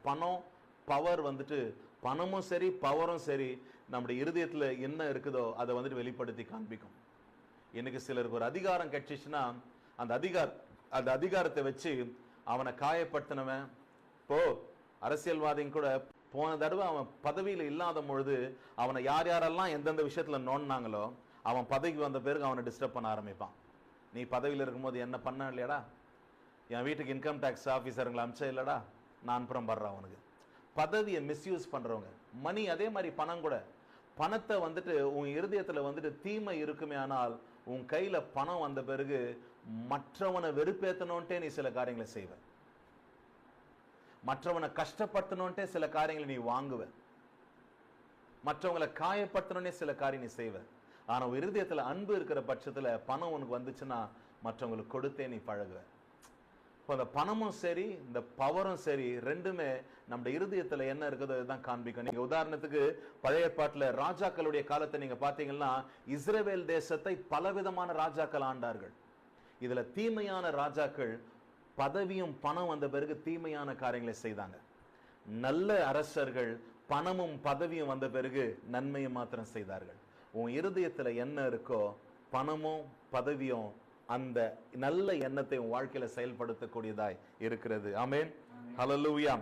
பணம் பவர் வந்துட்டு, பணமும் சரி பவரும் சரி நம்முடைய இருதயத்துல என்ன இருக்குதோ அதை வந்துட்டு வெளிப்படுத்தி காண்பிக்கும். இன்னைக்கு சிலருக்கு ஒரு அதிகாரம் கிடைச்சிச்சுன்னா அந்த அதிகாரத்தை வச்சு அவனை காயப்படுத்தினவன், இப்போ அரசியல்வாதியும் கூட போன தடவை அவன் பதவியில இல்லாத பொழுது அவனை யார் யாரெல்லாம் எந்தெந்த விஷயத்துல நோண்டினாங்களோ அவன் பதவிக்கு வந்த பிறகு அவனை டிஸ்டர்ப் பண்ண ஆரம்பிப்பான். நீ பதவியில் இருக்கும்போது என்ன பண்ண இல்லையாடா, என் வீட்டுக்கு இன்கம் டேக்ஸ் ஆஃபீஸருங்களை அமிச்சா இல்லடா, நான் புறம் படுறேன். அவனுக்கு பதவியை மிஸ்யூஸ் பண்றவங்க. மணி அதே மாதிரி பணம் கூட. பணத்தை வந்துட்டு உன் இருதயத்துல வந்துட்டு தீமை இருக்குமே, ஆனால் உன் கையில பணம் வந்த பிறகு மற்றவனை வெறுப்பேத்தணும்ட்டே நீ சில காரியங்களை செய்வ, மற்றவனை கஷ்டப்படுத்தணும்ட்டே சில காரியங்களை நீ வாங்குவ, மற்றவங்களை காயப்படுத்தணும்னே சில காரியம் நீ செய்வ. ஆனா இருதயத்துல அன்பு இருக்கிற பட்சத்துல பணம் உனக்கு வந்துச்சுன்னா மற்றவங்களுக்கு கொடுத்தே நீ பழகுவ. இப்போ அந்த பணமும் சரி இந்த பவரும் சரி ரெண்டுமே நம்ம இருதயத்துல என்ன இருக்குதோ இதுதான் காண்பிக்கும். நீங்க உதாரணத்துக்கு பழைய ஏற்பாட்டுல ராஜாக்களுடைய காலத்தை நீங்க பாத்தீங்கன்னா இஸ்ரவேல் தேசத்தை பலவிதமான ராஜாக்கள் ஆண்டார்கள். இதுல தீமையான ராஜாக்கள் பதவியும் பணம் வந்த பிறகு தீமையான காரியங்களை செய்தாங்க. நல்ல அரசர்கள் பணமும் பதவியும் வந்த பிறகு நன்மையை மாத்திரம் செய்தார்கள். உன் இருதயத்துல என்ன இருக்கோ பணமும் பதவியும் அந்த நல்ல எண்ணத்தை உன் வாழ்க்கையில செயல்படுத்தக்கூடியதாய் இருக்கிறது. ஆமென். ஹல்லேலூயா.